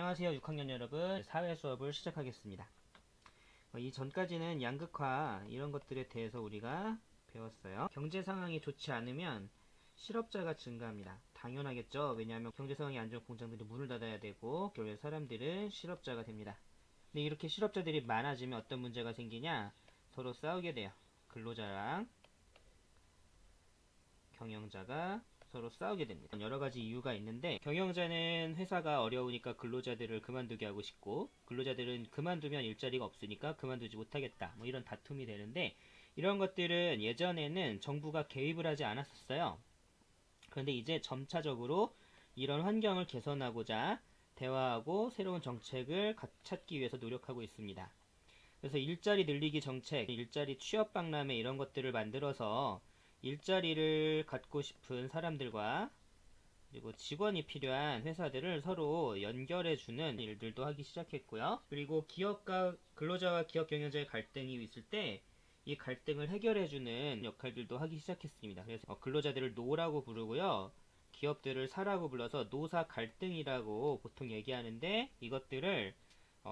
안녕하세요 6학년 여러분, 사회 수업을 시작하겠습니다. 이 전까지는 양극화 이런 것들에 대해서 우리가 배웠어요. 경제 상황이 좋지 않으면 실업자가 증가합니다. 당연하겠죠. 왜냐하면 경제 상황이 안 좋은 공장들이 문을 닫아야 되고 결국에 사람들은 실업자가 됩니다. 근데 이렇게 실업자들이 많아지면 어떤 문제가 생기냐, 서로 싸우게 돼요. 근로자랑 경영자가 서로 싸우게 됩니다. 여러 가지 이유가 있는데, 경영자는 회사가 어려우니까 근로자들을 그만두게 하고 싶고, 근로자들은 그만두면 일자리가 없으니까 그만두지 못하겠다, 뭐 이런 다툼이 되는데, 이런 것들은 예전에는 정부가 개입을 하지 않았었어요. 그런데 이제 점차적으로 이런 환경을 개선하고자 대화하고 새로운 정책을 찾기 위해서 노력하고 있습니다. 그래서 일자리 늘리기 정책, 일자리 취업 박람회 이런 것들을 만들어서 일자리를 갖고 싶은 사람들과 그리고 직원이 필요한 회사들을 서로 연결해주는 일들도 하기 시작했고요. 그리고 기업과 근로자와 기업 경영자의 갈등이 있을 때 이 갈등을 해결해주는 역할들도 하기 시작했습니다. 그래서 근로자들을 노라고 부르고요. 기업들을 사라고 불러서 노사 갈등이라고 보통 얘기하는데, 이것들을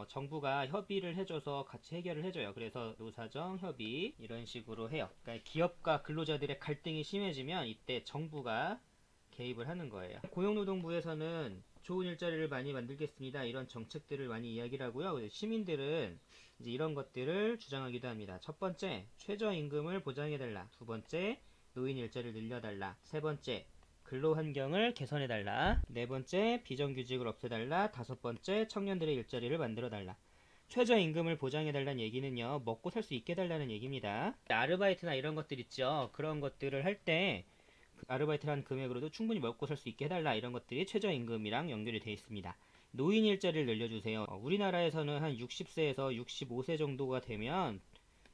정부가 협의를 해줘서 같이 해결을 해줘요. 그래서 노사정 협의 이런 식으로 해요. 그러니까 기업과 근로자들의 갈등이 심해지면 이때 정부가 개입을 하는 거예요. 고용노동부에서는 좋은 일자리를 많이 만들겠습니다, 이런 정책들을 많이 이야기를 하고요. 시민들은 이제 이런 것들을 주장하기도 합니다. 첫 번째, 최저임금을 보장해달라. 두 번째, 노인 일자리를 늘려달라. 세 번째, 근로환경을 개선해달라. 네 번째, 비정규직을 없애달라. 다섯 번째, 청년들의 일자리를 만들어달라. 최저임금을 보장해달라는 얘기는요, 먹고 살 수 있게 해달라는 얘기입니다. 아르바이트나 이런 것들 있죠. 그런 것들을 할 때 아르바이트라는 금액으로도 충분히 먹고 살 수 있게 해달라, 이런 것들이 최저임금이랑 연결이 되어 있습니다. 노인 일자리를 늘려주세요. 우리나라에서는 한 60세에서 65세 정도가 되면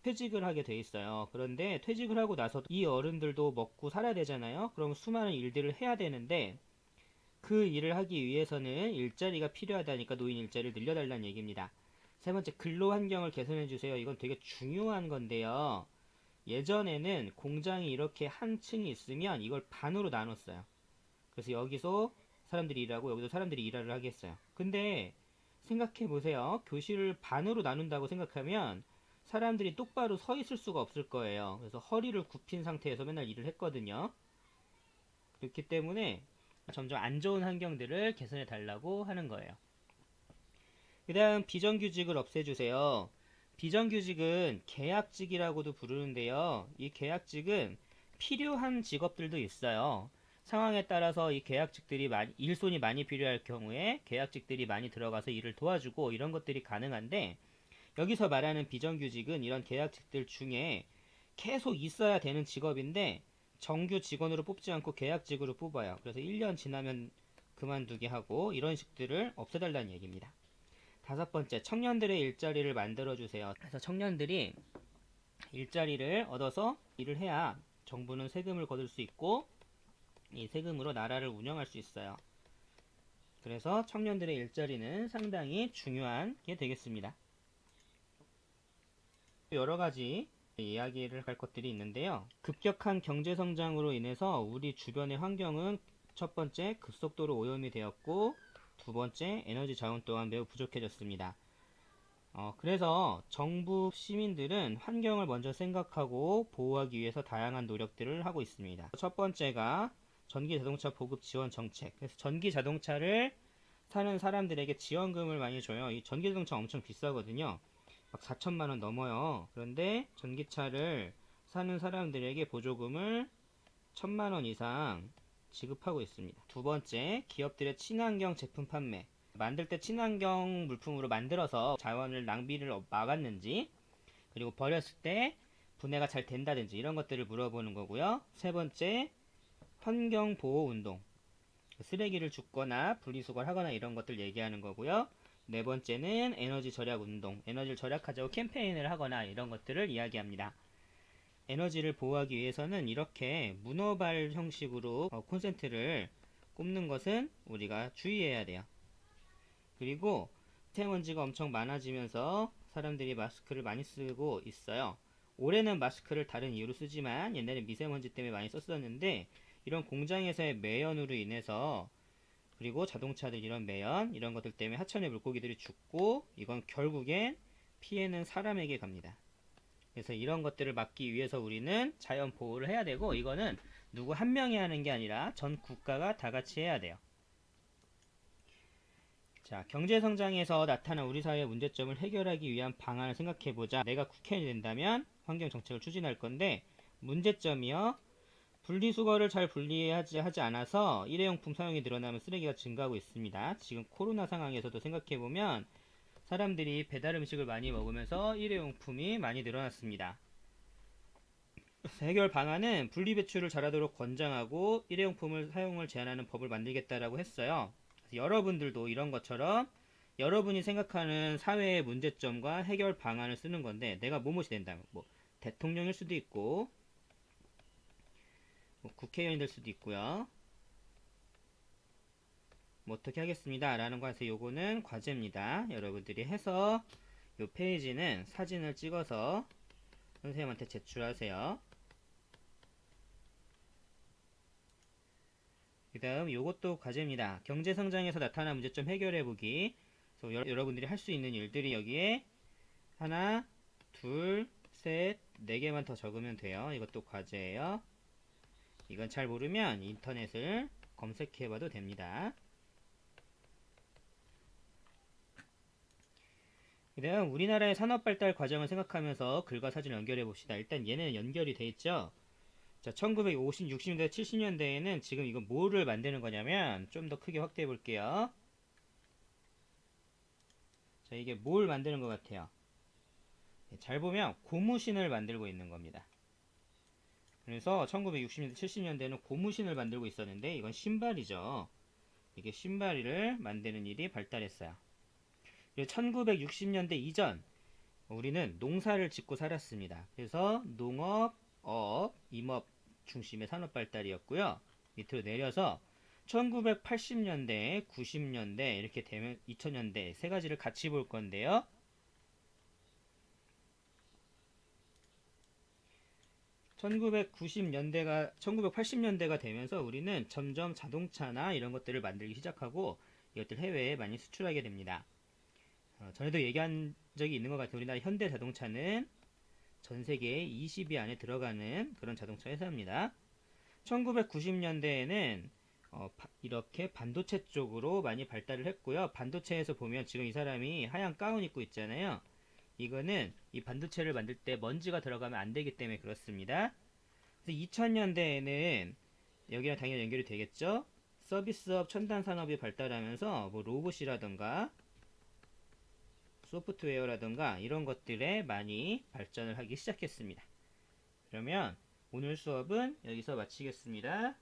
퇴직을 하게 돼 있어요. 그런데 퇴직을 하고 나서 이 어른들도 먹고 살아야 되잖아요. 그럼 수많은 일들을 해야 되는데, 그 일을 하기 위해서는 일자리가 필요하다니까 노인 일자리를 늘려달라는 얘기입니다. 세 번째, 근로 환경을 개선해 주세요. 이건 되게 중요한 건데요. 예전에는 공장이 이렇게 한 층이 있으면 이걸 반으로 나눴어요. 그래서 여기서 사람들이 일하고 여기서 사람들이 일을 하겠어요. 근데 생각해 보세요. 교실을 반으로 나눈다고 생각하면 사람들이 똑바로 서 있을 수가 없을 거예요. 그래서 허리를 굽힌 상태에서 맨날 일을 했거든요. 그렇기 때문에 점점 안 좋은 환경들을 개선해 달라고 하는 거예요. 그 다음, 비정규직을 없애주세요. 비정규직은 계약직이라고도 부르는데요. 이 계약직은 필요한 직업들도 있어요. 상황에 따라서 이 계약직들이 일손이 많이 필요할 경우에 계약직들이 많이 들어가서 일을 도와주고 이런 것들이 가능한데, 여기서 말하는 비정규직은 이런 계약직들 중에 계속 있어야 되는 직업인데 정규 직원으로 뽑지 않고 계약직으로 뽑아요. 그래서 1년 지나면 그만두게 하고 이런 식들을 없애달라는 얘기입니다. 다섯 번째, 청년들의 일자리를 만들어주세요. 그래서 청년들이 일자리를 얻어서 일을 해야 정부는 세금을 거둘 수 있고 이 세금으로 나라를 운영할 수 있어요. 그래서 청년들의 일자리는 상당히 중요한 게 되겠습니다. 여러 가지 이야기를 할 것들이 있는데요. 급격한 경제 성장으로 인해서 우리 주변의 환경은 첫 번째, 급속도로 오염이 되었고, 두 번째, 에너지 자원 또한 매우 부족해졌습니다. 그래서 정부, 시민들은 환경을 먼저 생각하고 보호하기 위해서 다양한 노력들을 하고 있습니다. 첫 번째가 전기 자동차 보급 지원 정책. 그래서 전기 자동차를 사는 사람들에게 지원금을 많이 줘요. 이 전기 자동차 엄청 비싸거든요. 막 4천만 원 넘어요. 그런데 전기차를 사는 사람들에게 보조금을 1천만 원 이상 지급하고 있습니다. 두 번째, 기업들의 친환경 제품 판매. 만들 때 친환경 물품으로 만들어서 자원을 낭비를 막았는지, 그리고 버렸을 때 분해가 잘 된다든지 이런 것들을 물어보는 거고요. 세 번째, 환경보호운동. 쓰레기를 줍거나 분리수거하거나 이런 것들 얘기하는 거고요. 네 번째는 에너지 절약 운동, 에너지를 절약하자고 캠페인을 하거나 이런 것들을 이야기합니다. 에너지를 보호하기 위해서는 이렇게 문어발 형식으로 콘센트를 꼽는 것은 우리가 주의해야 돼요. 그리고 미세먼지가 엄청 많아지면서 사람들이 마스크를 많이 쓰고 있어요. 올해는 마스크를 다른 이유로 쓰지만 옛날에 미세먼지 때문에 많이 썼었는데, 이런 공장에서의 매연으로 인해서 그리고 자동차들 이런 매연 이런 것들 때문에 하천의 물고기들이 죽고 이건 결국엔 피해는 사람에게 갑니다. 그래서 이런 것들을 막기 위해서 우리는 자연 보호를 해야 되고 이거는 누구 한 명이 하는 게 아니라 전 국가가 다 같이 해야 돼요. 자, 경제성장에서 나타난 우리 사회의 문제점을 해결하기 위한 방안을 생각해보자. 내가 국회의원이 된다면 환경정책을 추진할 건데 문제점이요. 분리수거를 잘 분리하지 않아서 일회용품 사용이 늘어나면 쓰레기가 증가하고 있습니다. 지금 코로나 상황에서도 생각해보면 사람들이 배달 음식을 많이 먹으면서 일회용품이 많이 늘어났습니다. 해결 방안은 분리배출을 잘하도록 권장하고 일회용품을 사용을 제한하는 법을 만들겠다라고 했어요. 여러분들도 이런 것처럼 여러분이 생각하는 사회의 문제점과 해결 방안을 쓰는 건데 내가 뭐뭇이 된다면 뭐 대통령일 수도 있고 뭐 국회의원이 될 수도 있고요. 뭐 어떻게 하겠습니다 라는 거 해서 요거는 과제입니다. 여러분들이 해서 요 페이지는 사진을 찍어서 선생님한테 제출하세요. 그 다음 요것도 과제입니다. 경제성장에서 나타난 문제점 해결해보기. 그래서 여러분들이 할 수 있는 일들이 여기에 하나, 둘, 셋, 네 개만 더 적으면 돼요. 이것도 과제예요. 이건 잘 모르면 인터넷을 검색해봐도 됩니다. 그 다음 우리나라의 산업발달 과정을 생각하면서 글과 사진을 연결해 봅시다. 일단 얘는 연결이 돼 있죠. 자, 1950, 60년대, 70년대에는 지금 이거 뭐를 만드는 거냐면 좀 더 크게 확대해 볼게요. 자, 이게 뭘 만드는 것 같아요? 잘 보면 고무신을 만들고 있는 겁니다. 그래서 1960년대, 70년대에는 고무신을 만들고 있었는데 이건 신발이죠. 이게 신발을 만드는 일이 발달했어요. 1960년대 이전 우리는 농사를 짓고 살았습니다. 그래서 농업, 어업, 임업 중심의 산업 발달이었고요. 밑으로 내려서 1980년대, 90년대 이렇게 되면 2000년대 세 가지를 같이 볼 건데요. 1980년대가 되면서 우리는 점점 자동차나 이런 것들을 만들기 시작하고 이것들 해외에 많이 수출하게 됩니다. 전에도 얘기한 적이 있는 것 같아요. 우리나라 현대 자동차는 전 세계 20위 안에 들어가는 그런 자동차 회사입니다. 1990년대에는 이렇게 반도체 쪽으로 많이 발달을 했고요. 반도체에서 보면 지금 이 사람이 하얀 가운 입고 있잖아요. 이거는 이 반도체를 만들 때 먼지가 들어가면 안 되기 때문에 그렇습니다. 그래서 2000년대에는 여기랑 당연히 연결이 되겠죠. 서비스업 첨단 산업이 발달하면서 뭐 로봇이라던가 소프트웨어라던가 이런 것들에 많이 발전을 하기 시작했습니다. 그러면 오늘 수업은 여기서 마치겠습니다.